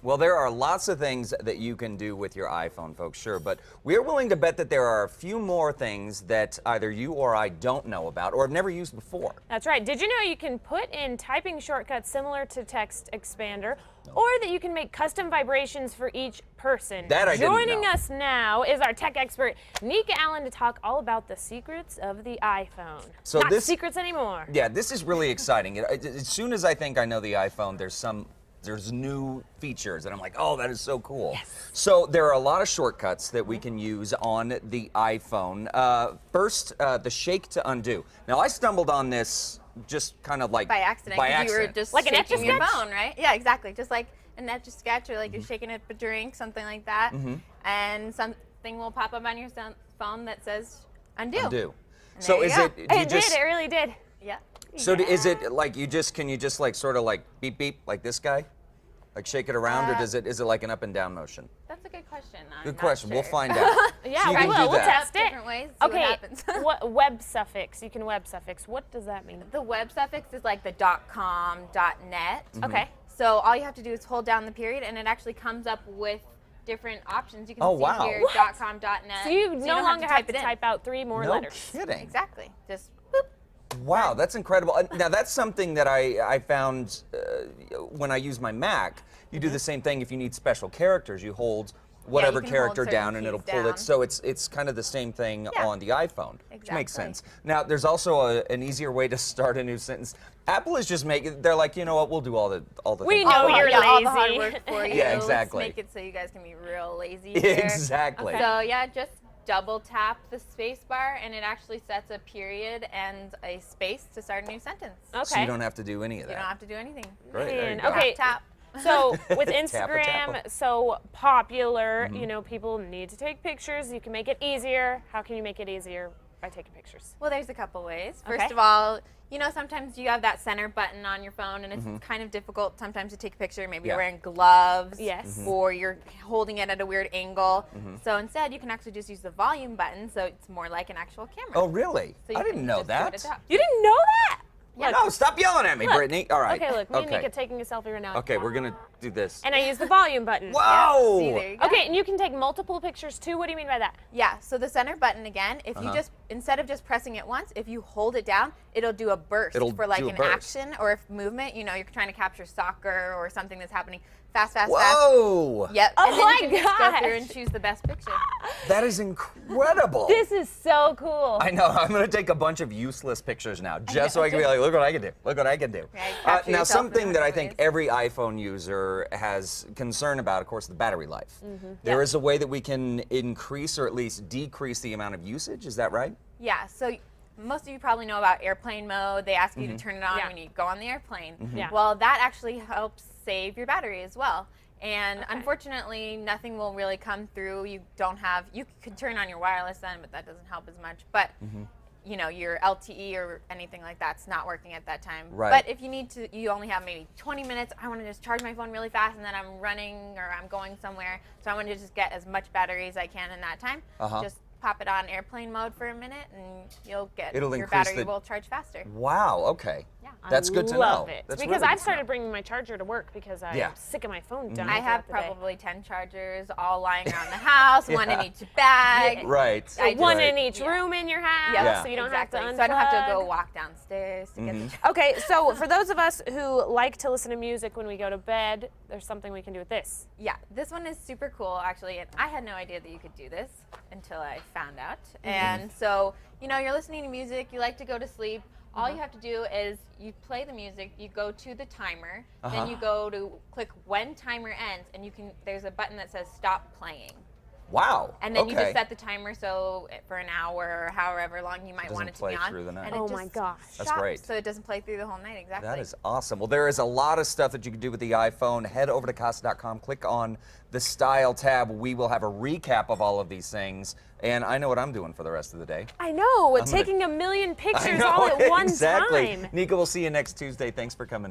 Well, there are lots of things that you can do with your iPhone, folks, sure, but we're willing to bet that there are a few more things that either you or I don't know about or have never used before. That's right. Did you know you can put in typing shortcuts similar to Text Expander, or that you can make custom vibrations for each person? That I didn't know. Joining us now is our tech expert, Nika Allen, to talk all about the secrets of the iPhone. So Not this, secrets anymore. Yeah, this is really exciting. As soon as I think I know the iPhone, there's new features, and I'm like, oh, that is so cool. Yes. So there are a lot of shortcuts that we can use on the iPhone. First, the shake to undo. Now, I stumbled on this just kind of like by accident. By You accident. were just like an shaking your Etch-a-Sketch? phone, right? Yeah, exactly. Just like an Etch-a-Sketch, or like you're shaking up a drink, something like that. And something will pop up on your phone that says undo. Undo. And So there is you it? go. Do you It just, did. It really did. Yeah. So is it like can you just like sort of like beep beep like this guy? Like shake it around, or is it like an up and down motion? That's a good question. Good question. We'll find out. Yeah, So you we can will. do We'll that. test it. Different ways. See what Okay. happens. What web suffix? You can web suffix. What does that mean? The web suffix is like the .com, .net. Okay. So all you have to do is hold down the period, and it actually comes up with different options. You can Oh, see wow. here What? .com, .net. So you don't no longer have to it in. type out 3 more No letters. kidding. Exactly. Just boop. Wow, that's incredible. Now that's something that I found when I use my Mac. You do the same thing if you need special characters. You hold whatever can hold character certain down and keys it'll pull down. it. So it's kind of the same thing Yeah. on the iPhone, which makes Exactly. sense. Now there's also an easier way to start a new sentence. Apple is just making. They're like, you know what? We'll do all the We things know for you. you're all the hard lazy. work for you. Yeah, exactly. Let's make it so you guys can be real lazy here. Exactly. So yeah, just double tap the space bar, and it actually sets a period and a space to start a new sentence. Okay. So you don't have to do any of You that. don't have to do anything. Great, there you Man, go. okay. Tap. So with Tappa, Instagram tappa. so popular, you know, people need to take pictures. You can make it easier. How can you make it easier by taking pictures? Well, there's a couple ways. Okay. First of all, you know, sometimes you have that center button on your phone, and it's kind of difficult sometimes to take a picture. Maybe Yeah. you're wearing gloves, Yes. or you're holding it at a weird angle. So instead, you can actually just use the volume button, so it's more like an actual camera. Oh, really? So you I can didn't know just do it that. at top. You didn't know that? Yeah. No, stop yelling at me, Look. Brittany. All right. Okay, look, me and Okay. Nika taking a selfie right now. Okay, we're gonna do this. And I use the volume button. Whoa! See, there you go. Okay, and you can take multiple pictures too. What do you mean by that? Yeah, so the center button again, if you just, instead of just pressing it once, if you hold it down, it'll do a burst It'll for like do a an burst. action or if movement, you know, you're trying to capture soccer or something that's happening fast, fast, Whoa! fast. Yep. Oh and then my you can just go through gosh. and choose the best picture. That is incredible. This is so cool. I know. I'm going to take a bunch of useless pictures now, just so I can be like, look what I can do. Look what I can do. Right, capture Now, yourself in something that I different think ways. every iPhone user has concern about, of course, the battery life. There is a way that we can increase or at least decrease the amount of usage. Is that right? Yeah, so most of you probably know about airplane mode. They ask you to turn it on Yeah. when you go on the airplane. Yeah. Well, that actually helps save your battery as well. And unfortunately, nothing will really come through. You could turn on your wireless then, but that doesn't help as much. But, you know, your LTE or anything like that's not working at that time. Right. But if you need to, you only have maybe 20 minutes. I want to just charge my phone really fast, and then I'm running or I'm going somewhere. So I want to just get as much battery as I can in that time. Just pop it on airplane mode for a minute, and you'll get It'll your increase battery the- will charge faster. Wow. Okay. Yeah. That's good to know. Love it. That's because really I've good to started know. bringing my charger to work because I'm Yeah. sick of my phone dying. I have throughout the day. probably 10 chargers all lying around the house, one in each bag. Right. I One just- in each room in your house, Yeah. so you don't exactly. have to unplug. So I don't have to go walk downstairs to get the Okay, so for those of us who like to listen to music when we go to bed, there's something we can do with this. Yeah, this one is super cool actually, and I had no idea that you could do this until I found out. And so, you know, you're listening to music, you like to go to sleep. All you have to do is you play the music, you go to the timer, then you go to click when timer ends, and there's a button that says stop playing. Wow. And then okay. you just set the timer so for an hour or however long you might Doesn't want it to play be on. through the night. And it Oh just my gosh. That's stops, great. So it doesn't play through the whole night, exactly. That is awesome. Well, there is a lot of stuff that you can do with the iPhone. Head over to Casa.com, click on the Style tab. We will have a recap of all of these things. And I know what I'm doing for the rest of the day. I know, taking a million I pictures know, all at one exactly. time. Nika, we'll see you next Tuesday. Thanks for coming.